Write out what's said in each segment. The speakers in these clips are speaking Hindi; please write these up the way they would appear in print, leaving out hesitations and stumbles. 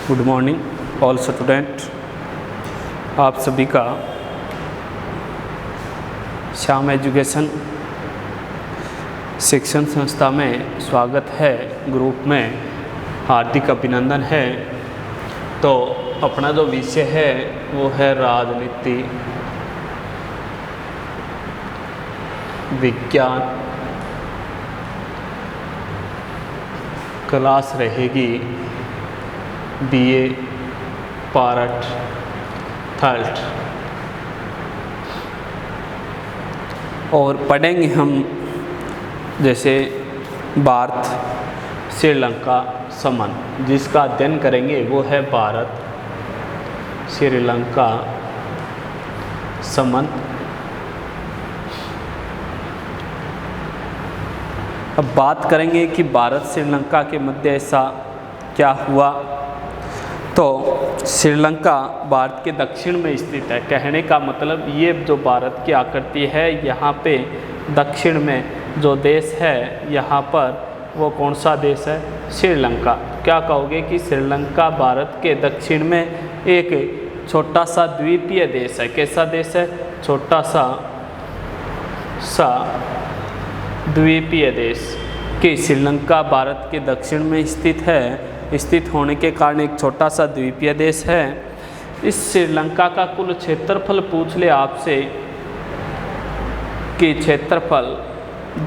Good morning all student. आप सभी का श्याम एजुकेशन शिक्षण संस्था में स्वागत है। ग्रुप में हार्दिक अभिनंदन है। तो अपना जो विषय है वो है राजनीति विज्ञान। क्लास रहेगी बीए पार्ट 3 और पढ़ेंगे हम जैसे भारत श्रीलंका संबंध। जिसका अध्ययन करेंगे वो है भारत श्रीलंका संबंध। अब बात करेंगे कि भारत श्रीलंका के मध्य ऐसा क्या हुआ। तो श्रीलंका भारत के दक्षिण में स्थित है। कहने का मतलब ये जो भारत की आकृति है, यहाँ पे दक्षिण में जो देश है यहाँ पर वो कौन सा देश है? श्रीलंका। क्या कहोगे कि श्रीलंका भारत के दक्षिण में एक छोटा सा द्वीपीय देश है। कैसा देश है? छोटा सा द्वीपीय देश। कि श्रीलंका भारत के दक्षिण में स्थित है। स्थित होने के कारण एक छोटा सा द्वीपीय देश है। इस श्रीलंका का कुल क्षेत्रफल पूछ ले आपसे कि क्षेत्रफल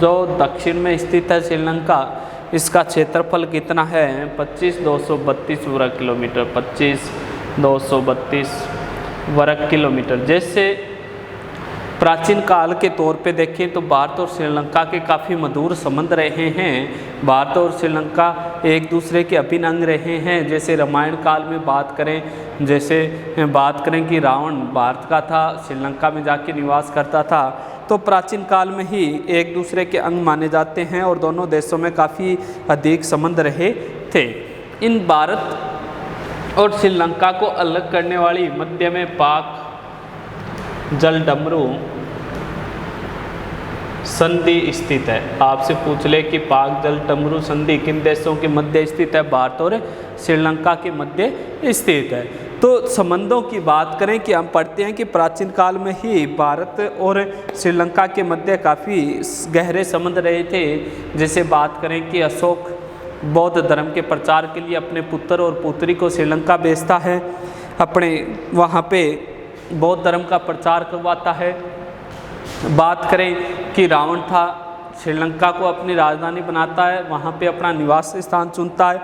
जो दक्षिण में स्थित है श्रीलंका, इसका क्षेत्रफल कितना है? 25,232 वर्ग किलोमीटर। 25,232 वर्ग किलोमीटर। जैसे प्राचीन काल के तौर पे देखें तो भारत और श्रीलंका के काफ़ी मधुर संबंध रहे हैं। भारत और श्रीलंका एक दूसरे के अभिन्न अंग रहे हैं। जैसे रामायण काल में बात करें कि रावण भारत का था, श्रीलंका में जाके निवास करता था। तो प्राचीन काल में ही एक दूसरे के अंग माने जाते हैं और दोनों देशों में काफ़ी अधिक संबंध रहे थे। इन भारत और श्रीलंका को अलग करने वाली मध्य में पाक जलडमरू संधि स्थित है। आपसे पूछ ले कि पाक जलडमरू संधि किन देशों के मध्य स्थित है? भारत और श्रीलंका के मध्य स्थित है। तो संबंधों की बात करें कि हम पढ़ते हैं कि प्राचीन काल में ही भारत और श्रीलंका के मध्य काफ़ी गहरे संबंध रहे थे। जैसे बात करें कि अशोक बौद्ध धर्म के प्रचार के लिए अपने पुत्र और पुत्री को श्रीलंका भेजता है। अपने वहाँ पे बौद्ध धर्म का प्रचार करवाता है। बात करें कि रावण था, श्रीलंका को अपनी राजधानी बनाता है, वहाँ पे अपना निवास स्थान चुनता है।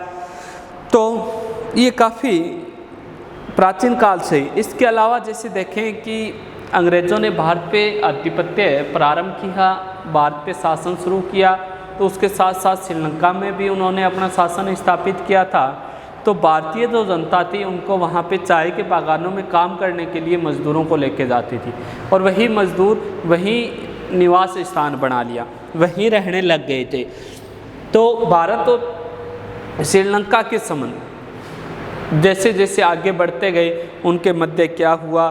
तो ये काफ़ी प्राचीन काल से। इसके अलावा जैसे देखें कि अंग्रेज़ों ने भारत पे आधिपत्य प्रारंभ किया, भारत पे शासन शुरू किया, तो उसके साथ साथ श्रीलंका में भी उन्होंने अपना शासन स्थापित किया था। तो भारतीय जो जनता थी उनको वहाँ पे चाय के बागानों में काम करने के लिए मज़दूरों को लेके जाती थी और वही मज़दूर वहीं निवास स्थान बना लिया, वहीं रहने लग गए थे। तो भारत और श्रीलंका के संबंध जैसे जैसे आगे बढ़ते गए उनके मध्य क्या हुआ,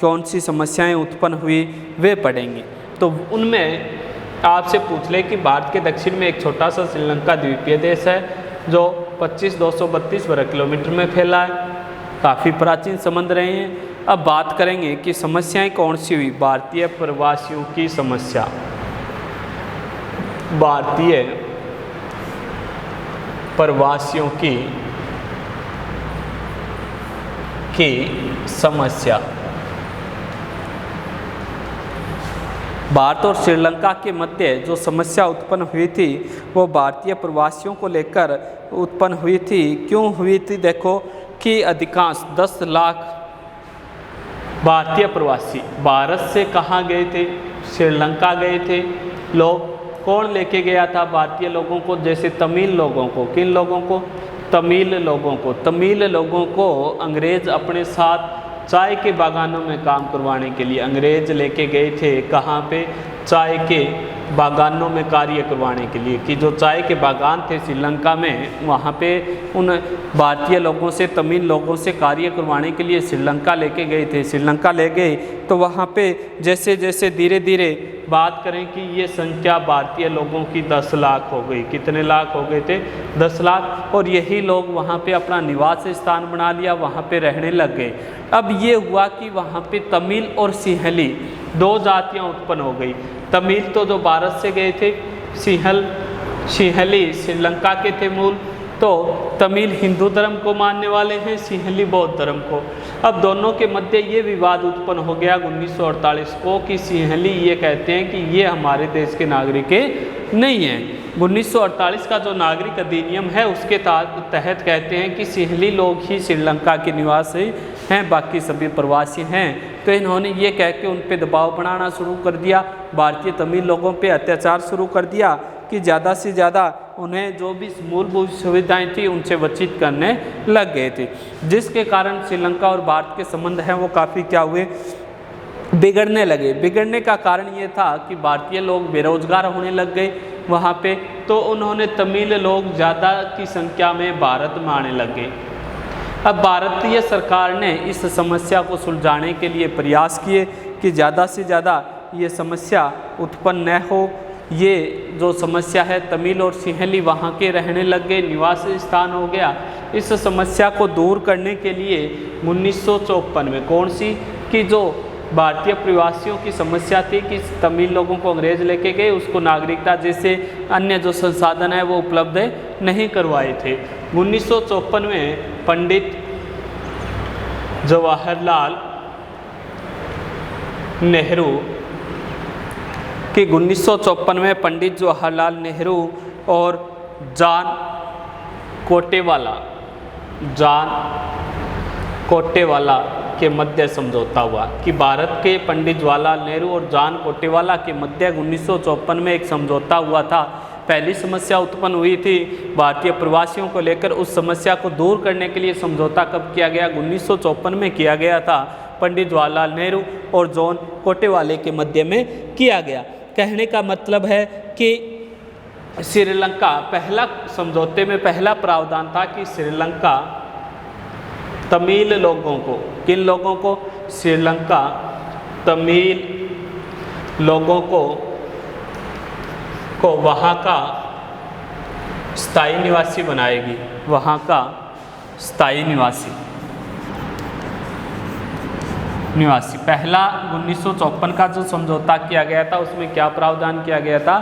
कौन सी समस्याएं उत्पन्न हुई, वे पढ़ेंगे। तो उनमें आपसे पूछ ले कि भारत के दक्षिण में एक छोटा सा श्रीलंका द्वीपीय देश है जो 25,232 वर्ग किलोमीटर में फैला है। काफ़ी प्राचीन संबंध रहे हैं। अब बात करेंगे कि समस्याएं कौन सी हुई। भारतीय प्रवासियों की समस्या। भारतीय प्रवासियों की समस्या। भारत और श्रीलंका के मध्य जो समस्या उत्पन्न हुई थी वो भारतीय प्रवासियों को लेकर उत्पन्न हुई थी। क्यों हुई थी? देखो कि अधिकांश 10 लाख भारतीय प्रवासी भारत से कहाँ गए थे? श्रीलंका गए थे। लोग कौन लेके गया था भारतीय लोगों को? जैसे तमिल लोगों को। किन लोगों को? तमिल लोगों को। तमिल लोगों को अंग्रेज़ अपने साथ चाय के बागानों में काम करवाने के लिए अंग्रेज़ लेके गए थे। कहाँ पे? चाय के बागानों में कार्य करवाने के लिए, कि जो चाय के बागान थे श्रीलंका में, वहाँ पे उन भारतीय लोगों से, तमिल लोगों से कार्य करवाने के लिए श्रीलंका लेके गए थे। श्रीलंका ले गए तो वहाँ पे जैसे जैसे धीरे धीरे बात करें कि ये संख्या भारतीय लोगों की 10 लाख हो गई। कितने लाख हो गए थे? 10 लाख। और यही लोग वहाँ पे अपना निवास स्थान बना लिया, वहाँ पे रहने लग गए। अब ये हुआ कि वहाँ पे तमिल और सिंहली 2 जातियाँ उत्पन्न हो गई। तमिल तो जो भारत से गए थे, सिंहली श्रीलंका के थे मूल, तो तमिल हिंदू धर्म को मानने वाले हैं, सिंहली बौद्ध धर्म को। अब दोनों के मध्य ये विवाद उत्पन्न हो गया 1948 को कि सिंहली ये कहते हैं कि ये हमारे देश के नागरिक नहीं हैं। 1948 का जो नागरिक अधिनियम है उसके तहत कहते हैं कि सिंहली लोग ही श्रीलंका के निवासी हैं, बाकी सभी प्रवासी हैं। तो इन्होंने ये कह के उन पर दबाव बनाना शुरू कर दिया, भारतीय तमिल लोगों पे अत्याचार शुरू कर दिया कि ज़्यादा से ज़्यादा उन्हें जो भी मूलभूत सुविधाएं थी उनसे वंचित करने लग गए थे, जिसके कारण श्रीलंका और भारत के संबंध हैं वो काफ़ी क्या हुए, बिगड़ने लगे। बिगड़ने का कारण ये था कि भारतीय लोग बेरोजगार होने लग गए वहाँ पे, तो उन्होंने तमिल लोग ज़्यादा की संख्या में भारत में आने लग गए। अब भारतीय सरकार ने इस समस्या को सुलझाने के लिए प्रयास किए कि ज़्यादा से ज़्यादा ये समस्या उत्पन्न न हो। ये जो समस्या है तमिल और सिंहली वहाँ के रहने लग गए, निवास स्थान हो गया। इस समस्या को दूर करने के लिए 1954 में कौन सी, कि जो भारतीय प्रवासियों की समस्या थी कि तमिल लोगों को अंग्रेज लेके गए, उसको नागरिकता जैसे अन्य जो संसाधन है वो उपलब्ध नहीं करवाए थे। 1954 में पंडित जवाहरलाल नेहरू कि 1954 में पंडित जवाहरलाल नेहरू और जॉन कोटेवाला के मध्य समझौता हुआ कि भारत के पंडित जवाहरलाल नेहरू और जॉन कोटेवाला के मध्य 1954 में एक समझौता हुआ था। पहली समस्या उत्पन्न हुई थी भारतीय प्रवासियों को लेकर, उस समस्या को दूर करने के लिए समझौता कब किया गया? 1954 में किया गया था, पंडित जवाहरलाल नेहरू और जॉन कोटेवाले के मध्य में किया गया। कहने का मतलब है कि श्रीलंका, पहला समझौते में पहला प्रावधान था कि श्रीलंका तमिल लोगों को, किन लोगों को? श्रीलंका तमिल लोगों को वहाँ का स्थायी निवासी बनाएगी, वहाँ का स्थायी निवासी। पहला 1954 का जो समझौता किया गया था उसमें क्या प्रावधान किया गया था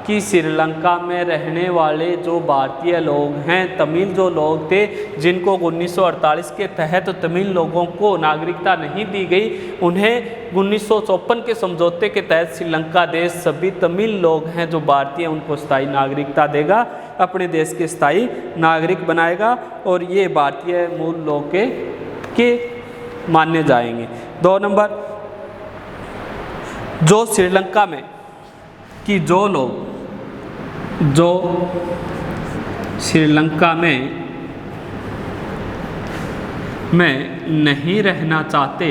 कि श्रीलंका में रहने वाले जो भारतीय लोग हैं, तमिल जो लोग थे जिनको 1948 के तहत तमिल लोगों को नागरिकता नहीं दी गई, उन्हें 1954 के समझौते के तहत श्रीलंका देश सभी तमिल लोग हैं जो भारतीय, उनको स्थायी नागरिकता देगा, अपने देश के स्थायी नागरिक बनाएगा और ये भारतीय मूल लोग के माने जाएंगे। 2 नंबर, जो श्रीलंका में कि जो लोग जो श्रीलंका में नहीं रहना चाहते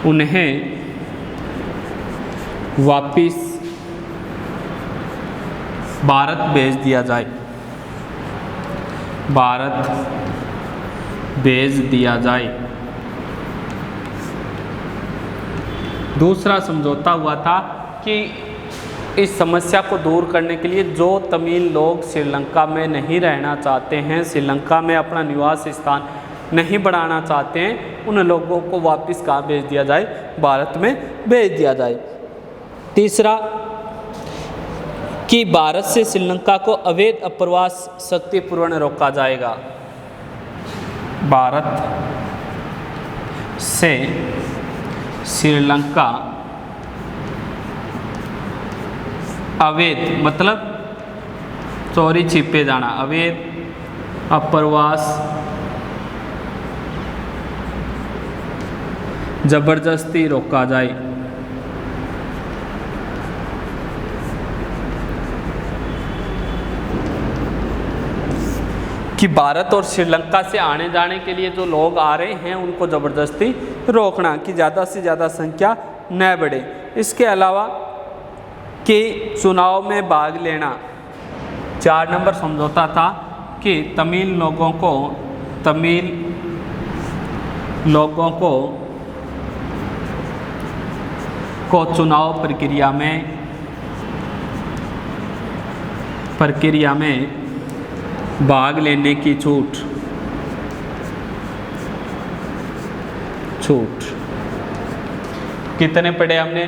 उन्हें वापिस भारत भेज दिया जाए, भारत भेज दिया जाए। दूसरा समझौता हुआ था कि इस समस्या को दूर करने के लिए जो तमिल लोग श्रीलंका में नहीं रहना चाहते हैं, श्रीलंका में अपना निवास स्थान नहीं बढ़ाना चाहते हैं, उन लोगों को वापस कहाँ भेज दिया जाए? भारत में भेज दिया जाए। तीसरा कि भारत से श्रीलंका को अवैध अप्रवास शक्तिपूर्ण रोका जाएगा, भारत से श्रीलंका अवैध मतलब चोरी छिपे जाना, अवैध अप्रवास जबरदस्ती रोका जाए। कि भारत और श्रीलंका से आने जाने के लिए जो लोग आ रहे हैं उनको ज़बरदस्ती रोकना कि ज़्यादा से ज़्यादा संख्या न बढ़े। इसके अलावा कि चुनाव में भाग लेना। 4 नंबर समझौता था कि तमिल लोगों को चुनाव प्रक्रिया में भाग लेने की छूट। कितने पढ़े हमने?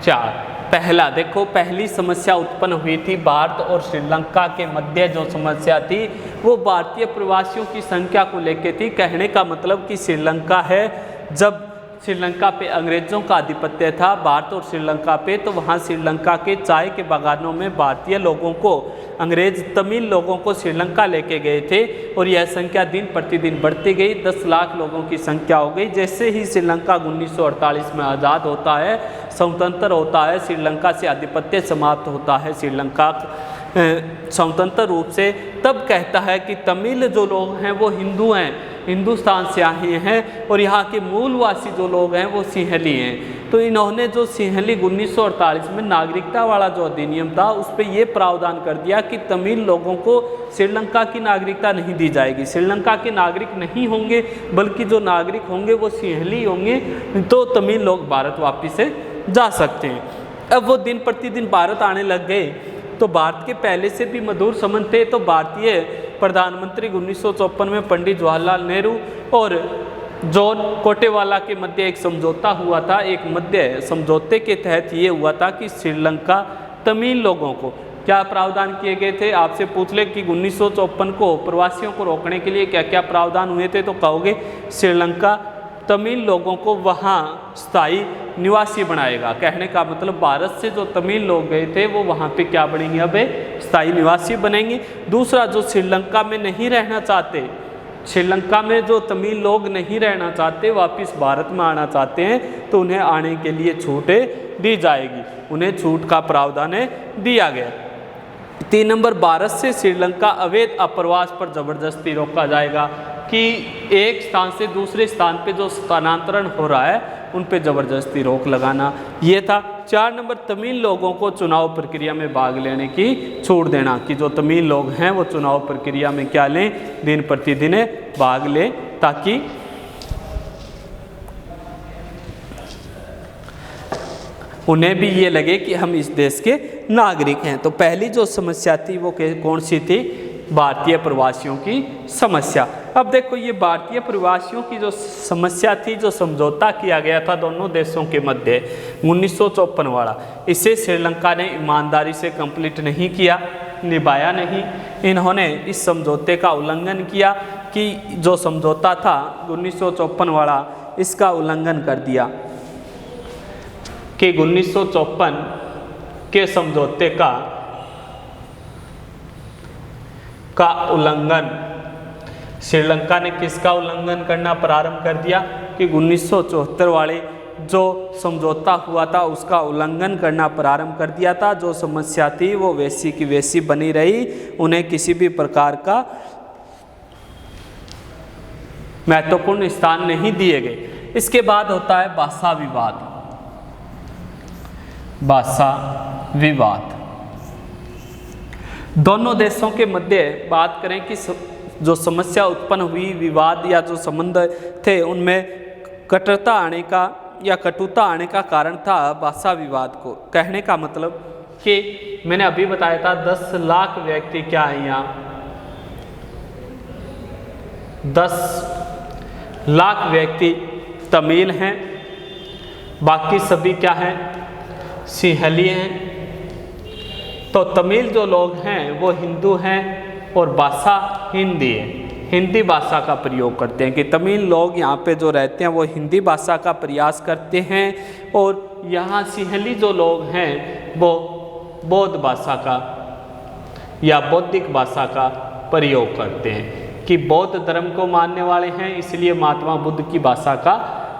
4। पहला देखो, पहली समस्या उत्पन्न हुई थी भारत और श्रीलंका के मध्य। जो समस्या थी वो भारतीय प्रवासियों की संख्या को लेकर थी। कहने का मतलब कि श्रीलंका है, जब श्रीलंका पे अंग्रेज़ों का आधिपत्य था भारत और श्रीलंका पे, तो वहाँ श्रीलंका के चाय के बागानों में भारतीय लोगों को अंग्रेज़ तमिल लोगों को श्रीलंका लेके गए थे और यह संख्या दिन प्रतिदिन बढ़ती गई। 10 लाख लोगों की संख्या हो गई। जैसे ही श्रीलंका 1948 में आज़ाद होता है, स्वतंत्र होता है, श्रीलंका से आधिपत्य समाप्त होता है, श्रीलंका स्वतंत्र रूप से, तब कहता है कि तमिल जो लोग हैं वो हिंदू हैं, हिंदुस्तान से आए हैं और यहाँ के मूलवासी जो लोग हैं वो सिंहली हैं। तो इन्होंने जो सिंहली 1948 में नागरिकता वाला जो अधिनियम था उस पर ये प्रावधान कर दिया कि तमिल लोगों को श्रीलंका की नागरिकता नहीं दी जाएगी, श्रीलंका के नागरिक नहीं होंगे, बल्कि जो नागरिक होंगे वो सिंहली होंगे, तो तमिल लोग भारत वापस से जा सकते हैं। अब वो दिन प्रतिदिन भारत आने लग गए, तो भारत के पहले से भी मधुर संबंध थे। तो भारतीय प्रधानमंत्री 1954 में पंडित जवाहरलाल नेहरू और जॉन कोटेवाला के मध्य एक समझौता हुआ था। एक मध्य समझौते के तहत ये हुआ था कि श्रीलंका तमिल लोगों को क्या प्रावधान किए गए थे। आपसे पूछ ले कि 1954 को प्रवासियों को रोकने के लिए क्या क्या प्रावधान हुए थे, तो कहोगे श्रीलंका तमिल लोगों को वहाँ स्थायी निवासी बनाएगा। कहने का मतलब भारत से जो तमिल लोग गए थे वो वहाँ पे क्या बनेंगे, अब स्थायी निवासी बनेंगे। दूसरा, जो श्रीलंका में नहीं रहना चाहते, श्रीलंका में जो तमिल लोग नहीं रहना चाहते, वापस भारत में आना चाहते हैं, तो उन्हें आने के लिए छूटें दी जाएगी, उन्हें छूट का प्रावधान दिया गया। 3 नंबर, भारत से श्रीलंका अवैध अप्रवास पर ज़बरदस्ती रोका जाएगा कि एक स्थान से दूसरे स्थान पे जो स्थानांतरण हो रहा है उन पे ज़बरदस्ती रोक लगाना, ये था। 4 नंबर, तमिल लोगों को चुनाव प्रक्रिया में भाग लेने की छूट देना कि जो तमिल लोग हैं वो चुनाव प्रक्रिया में क्या लें, दिन प्रतिदिन भाग लें, ताकि उन्हें भी ये लगे कि हम इस देश के नागरिक हैं। तो पहली जो समस्या थी वो कौन सी थी? भारतीय प्रवासियों की समस्या। अब देखो, ये भारतीय प्रवासियों की जो समस्या थी, जो समझौता किया गया था दोनों देशों के मध्य 1954 वाला, इसे श्रीलंका ने ईमानदारी से कंप्लीट नहीं किया, निभाया नहीं। इन्होंने इस समझौते का उल्लंघन किया कि जो समझौता था 1954 वाला, इसका उल्लंघन कर दिया कि 1954 के समझौते का उल्लंघन श्रीलंका ने किसका उल्लंघन करना प्रारंभ कर दिया कि 1974 वाले जो समझौता हुआ था उसका उल्लंघन करना प्रारंभ कर दिया था। जो समस्या थी वो वैसी की वैसी बनी रही, उन्हें किसी भी प्रकार का महत्वपूर्ण स्थान नहीं दिए गए। इसके बाद होता है भाषा विवाद। भाषा विवाद दोनों देशों के मध्य बात करें कि जो समस्या उत्पन्न हुई, विवाद या जो संबंध थे उनमें कटुता आने का या कटुता आने का कारण था भाषा विवाद को। कहने का मतलब कि मैंने अभी बताया था 10 लाख व्यक्ति क्या है यहाँ, 10 लाख व्यक्ति तमिल हैं, बाकी सभी क्या हैं, सिंहली हैं। तो तमिल जो लोग हैं वो हिंदू हैं और भाषा हिंदी है, हिंदी भाषा का प्रयोग करते हैं कि तमिल लोग यहाँ पे जो रहते हैं वो हिंदी भाषा का प्रयास करते हैं और यहाँ सिंहली जो लोग हैं वो बौद्ध भाषा का या बौद्धिक भाषा का प्रयोग करते हैं कि बौद्ध धर्म को मानने वाले हैं, इसलिए महात्मा बुद्ध की भाषा का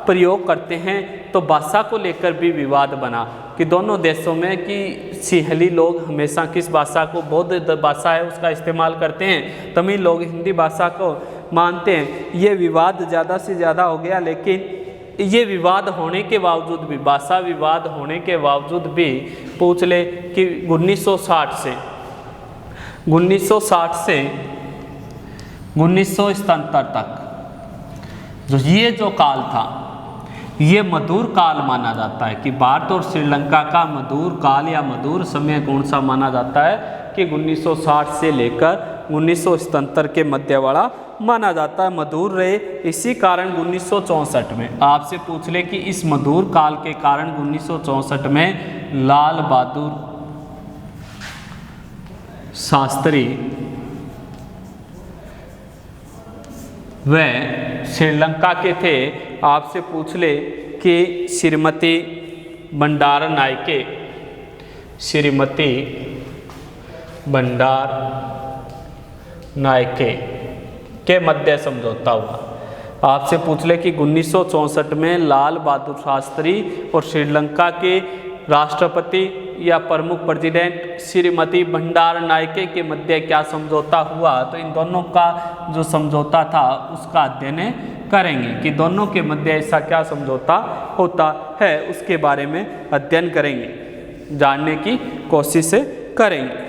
प्रयोग करते हैं तो भाषा को लेकर भी विवाद बना कि दोनों देशों में कि सिंहली लोग हमेशा किस भाषा को, बौद्ध भाषा है उसका इस्तेमाल करते हैं, तमिल लोग हिंदी भाषा को मानते हैं। ये विवाद ज़्यादा से ज़्यादा हो गया, लेकिन ये विवाद होने के बावजूद भी, भाषा विवाद होने के बावजूद भी पूछ ले कि 1960 से 1977 तक जो काल था, ये मधुर काल माना जाता है कि भारत और श्रीलंका का मधुर काल या मधुर समय कौन सा माना जाता है कि 1960 से लेकर 1977 के मध्य वाला माना जाता है, मधुर रहे। इसी कारण 1964 में आपसे पूछ ले कि इस मधुर काल के कारण 1964 में लाल बहादुर शास्त्री वह श्रीलंका के थे। आपसे पूछ ले कि श्रीमती भंडार नायके, श्रीमती भंडार नायके के मध्य समझौता हुआ। आपसे पूछ ले कि 1964 में लाल बहादुर शास्त्री और श्रीलंका के राष्ट्रपति या प्रमुख प्रेसिडेंट श्रीमती भंडार नायके के मध्य क्या समझौता हुआ, तो इन दोनों का जो समझौता था उसका अध्ययन करेंगे कि दोनों के मध्य ऐसा क्या समझौता होता है, उसके बारे में अध्ययन करेंगे, जानने की कोशिश करेंगे।